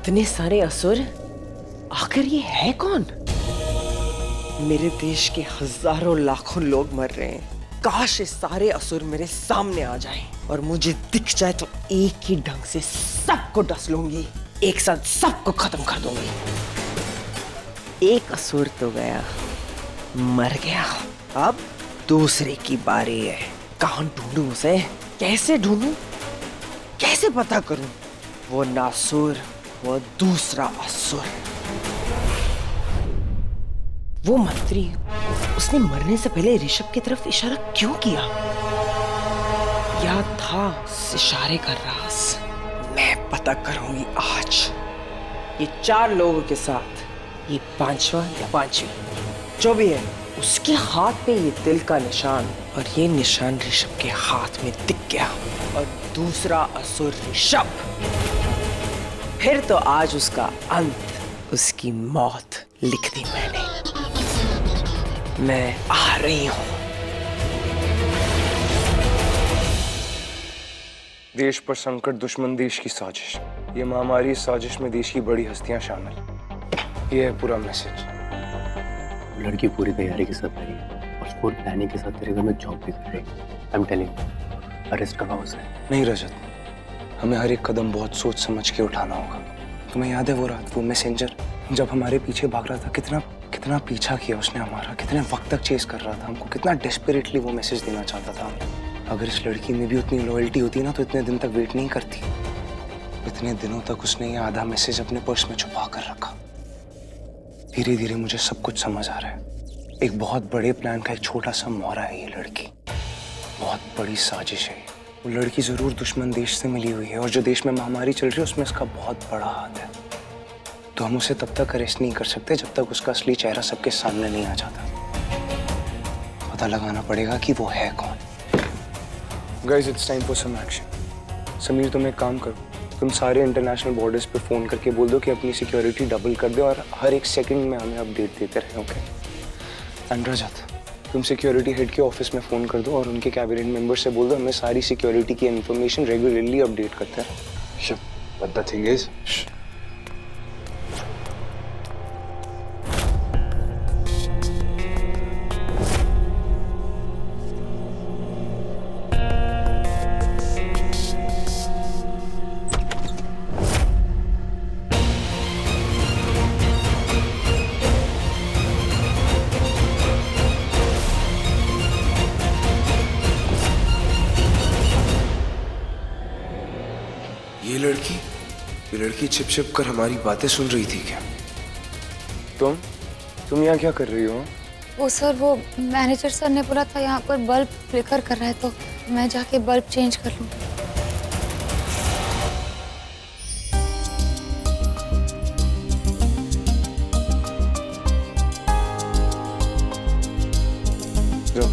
इतने सारे असुर, आखिर ये है कौन? मेरे देश के हजारों लाखों लोग मर रहे हैं। काश ये सारे असुर मेरे सामने आ जाएं और मुझे दिख जाए तो एक ही ढंग से सबको डस लूंगी, एक साथ सबको खत्म कर दूंगी। एक असुर तो गया, मर गया। अब दूसरे की बारी है। कहाँ ढूंढूं उसे? कैसे ढूंढूं? कैसे पता करूं? वो नासुर, वो दूसरा असुर। वो मंत्री, उसने मरने से पहले ऋषभ की तरफ इशारा क्यों किया? क्या था उस इशारे का राज? मैं पता करूंगी आज। ये 4 लोगों के साथ ये 5वां या 5वीं जो भी है, उसके हाथ पे ये दिल का निशान, और ये निशान ऋषभ के हाथ में दिख गया। और दूसरा असुर ऋषभ, फिर तो आज उसका अंत, उसकी मौत लिख दी मैंने। मैं आ रही हूं। देश पर संकट, दुश्मन देश की साजिश। ये महामारी, इस साजिश में देश की बड़ी हस्तियां शामिल। ये है पूरा मैसेज। लड़की पूरी तैयारी के साथ आई है और फुल प्लानिंग के साथ तेरे घर में जॉब भी कर रही है। I am telling you, arrest करवाओ उसे। नहीं रजत, हमें हर एक कदम बहुत सोच समझ के उठाना होगा। तुम्हें याद है वो रात, वो मैसेंजर जब हमारे पीछे भाग रहा था, कितना कितना पीछा किया उसने हमारा, कितने वक्त तक चेस कर रहा था हमको, कितना डेस्परेटली वो मैसेज देना चाहता था हमें। अगर इस लड़की में भी उतनी लॉयल्टी होती ना तो इतने दिन तक वेट नहीं करती। इतने दिनों तक उसने ये आधा मैसेज अपने पर्स में छुपा कर रखा। धीरे धीरे मुझे सब कुछ समझ आ रहा है। एक बहुत बड़े प्लान का एक छोटा सा मोहरा है ये लड़की। बहुत बड़ी साजिश है। वो लड़की जरूर दुश्मन देश से मिली हुई है, और जो देश में महामारी चल रही है उसमें इसका बहुत बड़ा हाथ है। तो हम उसे तब तक अरेस्ट नहीं कर सकते जब तक उसका असली चेहरा सबके सामने नहीं आ जाता। पता लगाना पड़ेगा कि वो है कौन। Guys, it's time for some action. Sameer, तुम एक काम करो, तुम सारे इंटरनेशनल बॉर्डर्स पे फोन करके बोल दो कि अपनी सिक्योरिटी डबल कर दे और हर एक सेकंड में हमें अपडेट देते रहे। ओके? एंड रजत, तुम सिक्योरिटी हेड के ऑफिस में फोन कर दो और उनके कैबिनेट मेंबर से बोल दो हमें सारी सिक्योरिटी की इन्फॉर्मेशन रेगुलरली अपडेट करते रहे। But the thing is, ये लड़की छिप छिप कर हमारी बातें सुन रही थी क्या? तुम यहाँ क्या कर रही हो? वो सर, वो मैनेजर सर ने बोला था यहाँ पर बल्ब फ्लिकर कर रहा है, तो मैं जाके बल्ब चेंज कर लूँ। जाओ।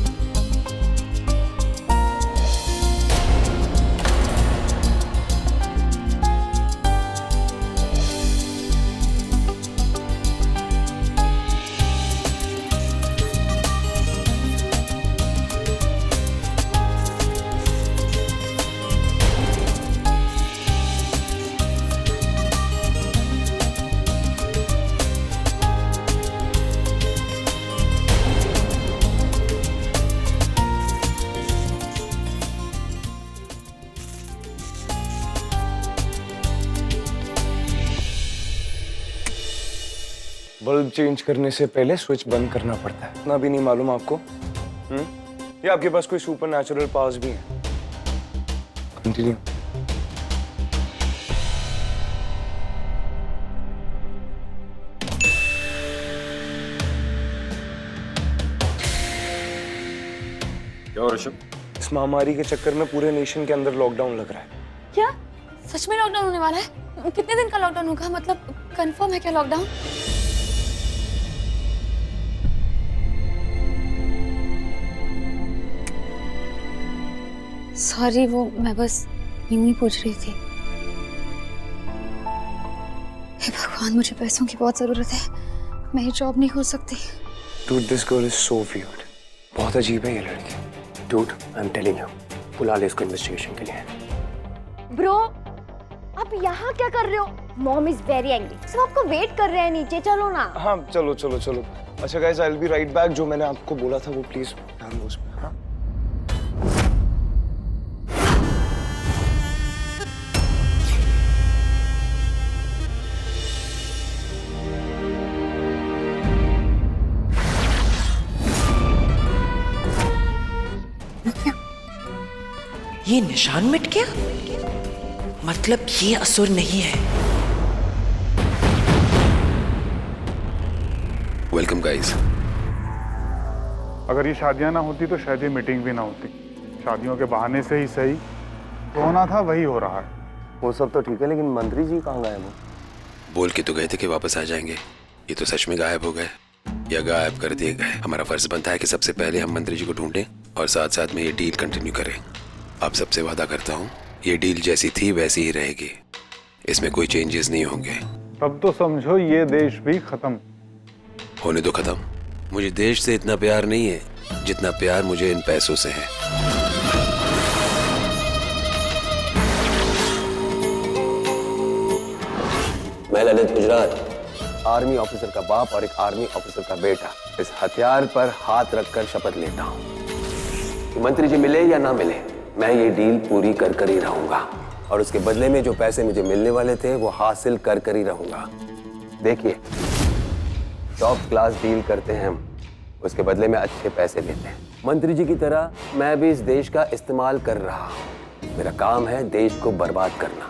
बल्ब चेंज करने से पहले स्विच बंद करना पड़ता है, इतना भी नहीं मालूम आपको? या आपके पास कोई सुपर नेचुरल पावर्स भी हैं? कंटिन्यू। क्या हो ऋषभ? इस महामारी के चक्कर में पूरे नेशन के अंदर लॉकडाउन लग रहा है। क्या सच में लॉकडाउन होने वाला है? कितने दिन का लॉकडाउन होगा? मतलब कंफर्म है क्या लॉकडाउन? सॉरी, वो मैं बस यूं ही पूछ रही थी। हे भगवान, मुझे पैसों की बहुत जरूरत है। मैं ये जॉब नहीं खोल सकती। Dude, this girl is so weird. बहुत अजीब है ये लड़की। Dude, I'm telling you, बुला ले इसको इन्वेस्टिगेशन के लिए। ब्रो, आप यहाँ क्या कर रहे हो? Mom is very angry. सब आपको वेट कर रहे हैं नीचे, चलो ना। हाँ चलो चलो चलो। अच्छा guys, I will be right back. जो मैंने आपको बोला था वो प्लीज ध्यान दो उसमें। हाँ ये निशान मिट गया, मतलब ये असुर नहीं है। Welcome guys. अगर ये शादियां ना होती तो शायद ये मीटिंग भी ना होती। शादियों के बहाने से ही सही, जो होना था वही हो रहा है। वो सब तो ठीक है, लेकिन मंत्री जी कहाँ गए वो? बोल के तो गए थे कि वापस आ जाएंगे, ये तो सच में गायब हो गए या गायब कर दिए गए। हमारा फर्ज बनता है कि सबसे पहले हम मंत्री जी को ढूंढें और साथ साथ में ये डील कंटिन्यू करें। आप सबसे वादा करता हूँ, ये डील जैसी थी वैसी ही रहेगी, इसमें कोई चेंजेस नहीं होंगे। तब तो समझो ये देश भी खत्म। होने दो खत्म। मुझे देश से इतना प्यार नहीं है जितना प्यार मुझे इन पैसों से है। मैं ललित गुजरात, आर्मी ऑफिसर का बाप और एक आर्मी ऑफिसर का बेटा, इस हथियार पर हाथ रखकर शपथ लेता हूँ कि मंत्री जी मिले या ना मिले, मैं ये डील पूरी कर ही रहूंगा और उसके बदले में जो पैसे मुझे मिलने वाले थे वो हासिल कर ही रहूंगा। देखिए, टॉप क्लास डील करते हैं हम, उसके बदले में अच्छे पैसे लेते हैं। मंत्री जी की तरह मैं भी इस देश का इस्तेमाल कर रहा हूँ। मेरा काम है देश को बर्बाद करना।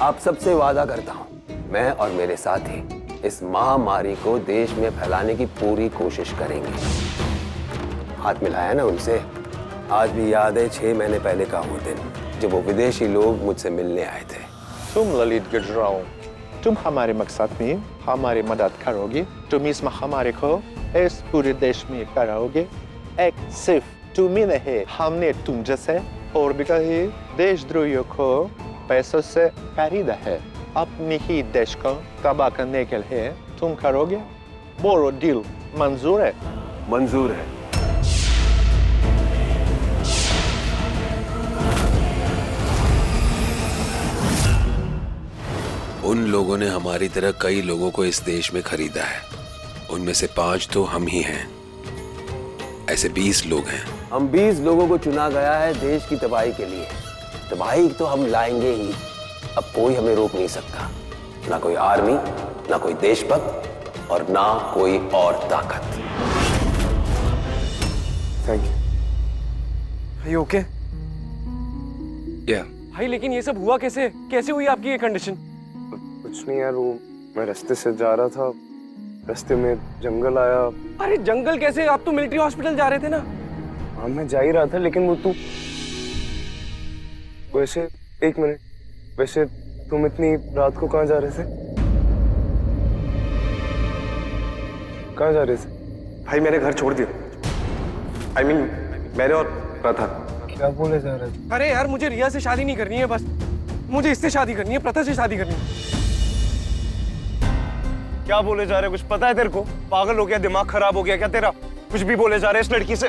आप सबसे वादा करता हूँ, मैं और मेरे साथी इस महामारी को देश में फैलाने की पूरी कोशिश करेंगे। हाथ मिलाया ना उनसे, आज भी याद है 6 महीने पहले का वो दिन जब वो विदेशी लोग मुझसे मिलने आए थे। तुम ललित गुजरात, तुम हमारे मकसद में हमारी मदद करोगे। तुम इस महामारी को इस पूरे देश में कराओगे। एक सिर्फ तुम ही नहीं, हमने तुम जैसे और भी कई देशद्रोहियों को पैसों से खरीदा है। अपने ही देश को तबाह करने के लिए तुम करोगे। बोलो, डील मंजूर है? मंजूर है। उन लोगों ने हमारी तरह कई लोगों को इस देश में खरीदा है, उनमें से 5 तो हम ही हैं। ऐसे 20 लोग हैं। हम 20 लोगों को चुना गया है देश की तबाही के लिए। तबाही तो हम लाएंगे ही, अब कोई हमें रोक नहीं सकता। ना कोई आर्मी, ना कोई देशभक्त और ना कोई और ताकत। Thank you. Are you okay? या भाई लेकिन ये सब हुआ कैसे? कैसे हुई आपकी ये कंडीशन? कुछ नहीं यार, वो मैं रास्ते से जा रहा था, रास्ते में जंगल आया। अरे जंगल कैसे? आप तो मिलिट्री हॉस्पिटल जा रहे थे ना? हाँ मैं जा ही रहा था, लेकिन वो तू वैसे, एक मिनट, वैसे तुम इतनी रात को कहाँ जा रहे थे? कहाँ जा रहे थे? भाई मैंने घर छोड़ दिया। I mean, मैंने और प्रथा। क्या बोले जा रहे थे? अरे यार मुझे रिया से शादी नहीं करनी है, बस मुझे इससे शादी करनी है, प्रथा से शादी करनी है। क्या बोले जा रहे? कुछ पता है तेरे को? पागल हो गया, दिमाग खराब हो गया क्या तेरा? कुछ भी बोले जा रहे इस लड़की से।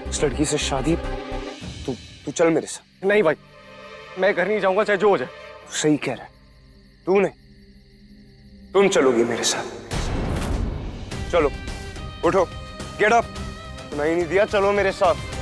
इस लड़की से शादी? तू चल मेरे साथ। नहीं भाई, मैं घर नहीं जाऊंगा चाहे जो हो जाए। सही कह रहा है तू, नहीं तुम चलोगी मेरे साथ। चलो उठो, गेट अप। सुनाई नहीं दिया? चलो मेरे साथ।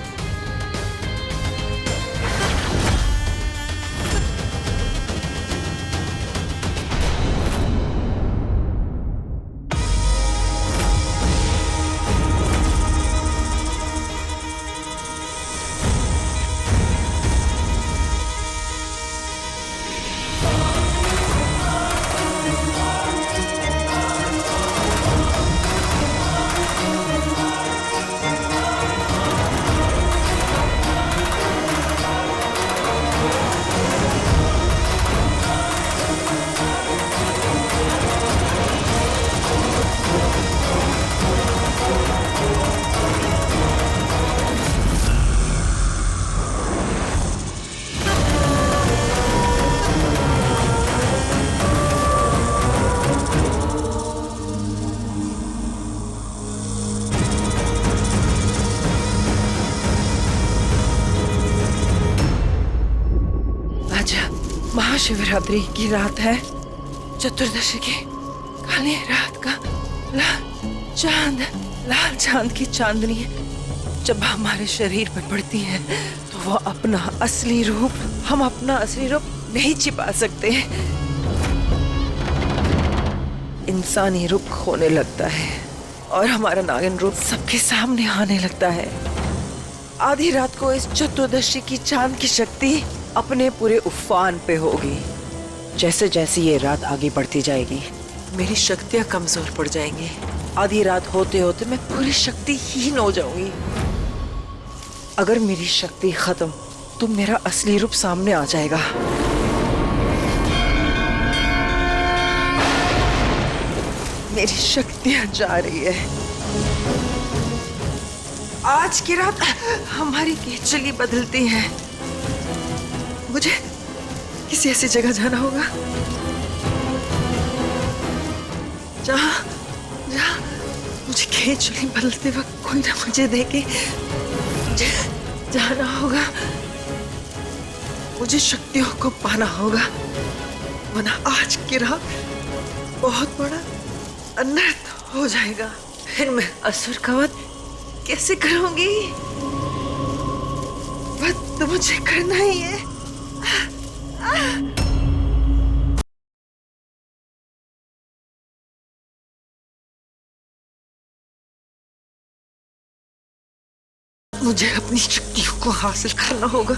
महाशिवरात्रि की रात है, चतुर्दशी की काली रात का लाल चांद की चांदनी जब हमारे शरीर पर पड़ती है तो वो हम अपना असली रूप नहीं छिपा सकते। इंसानी रूप खोने लगता है और हमारा नागिन रूप सबके सामने आने लगता है। आधी रात को इस चतुर्दशी की चांद की शक्ति अपने पूरे उफान पे होगी। जैसे जैसे ये रात आगे बढ़ती जाएगी मेरी शक्तियां कमजोर पड़ जाएंगी। आधी रात होते होते मैं पूरी शक्तिहीन हो जाऊंगी। अगर मेरी शक्ति खत्म तो मेरा असली रूप सामने आ जाएगा। मेरी शक्तियां जा रही है। आज की रात हमारी केचली बदलती है। मुझे किसी ऐसी जगह जाना होगा जहाँ मुझे केचली बदलते वक्त कोई ना मुझे देखे। जाना होगा, मुझे शक्तियों को पाना होगा, वरना आज की रात बहुत बड़ा अनर्थ हो जाएगा। फिर मैं असुर का वध कैसे करूंगी? वध तो मुझे करना ही है। मुझे अपनी शक्तियों को हासिल करना होगा।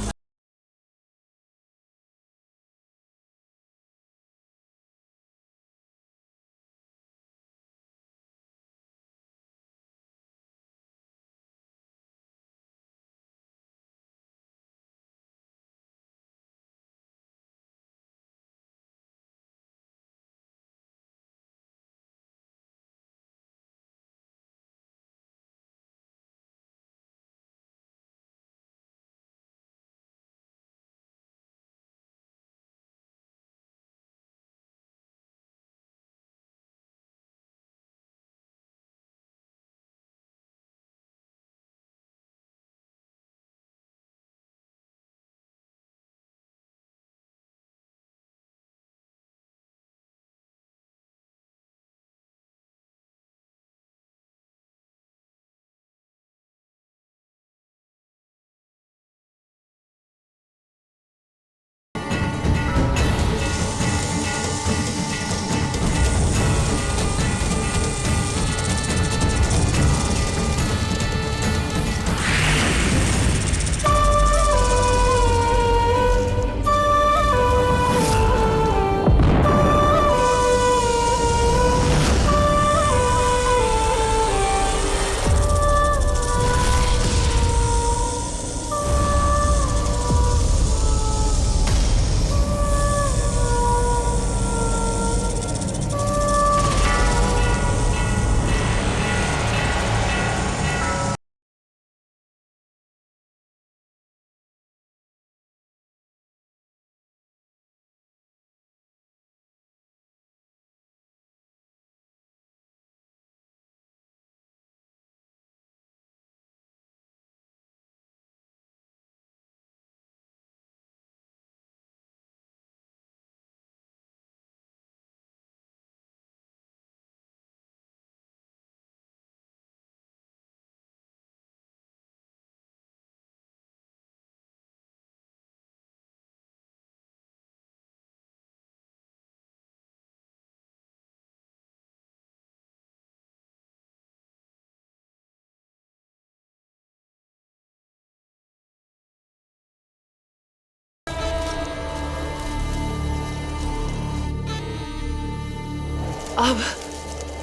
अब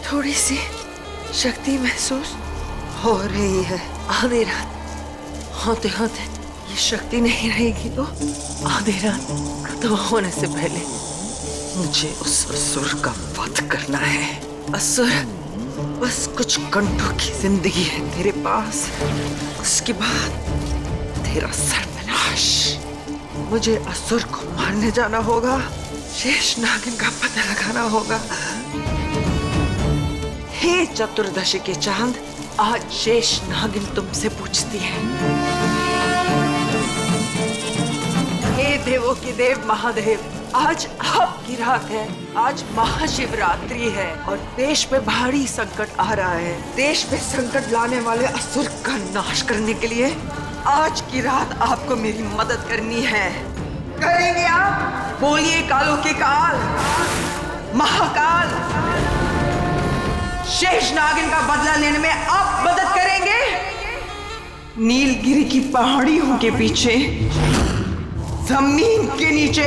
थोड़ी सी शक्ति महसूस हो रही है। आधी रात होते होते ये शक्ति नहीं रहेगी तो आधी रात खत्म होने से पहले मुझे उस असुर का वध करना है। असुर, बस कुछ घंटों की जिंदगी है तेरे पास, उसके बाद तेरा सर्वनाश। मुझे असुर को मारने जाना होगा, शेष नागिन का पता लगाना होगा। हे चतुर्दशी के चांद, आज शेष नागिन तुमसे पूछती है। हे देवो देवों के देव महादेव, आज आपकी रात है। आज महाशिवरात्रि है और देश पे भारी संकट आ रहा है। देश पे संकट लाने वाले असुर का नाश करने के लिए आज की रात आपको मेरी मदद करनी है। करेंगे आप? बोलिए कालों के काल, महाकाल, शेष नागिन का बदला लेने में आप मदद करेंगे? नीलगिरी की पहाड़ियों के पीछे, जमीन के नीचे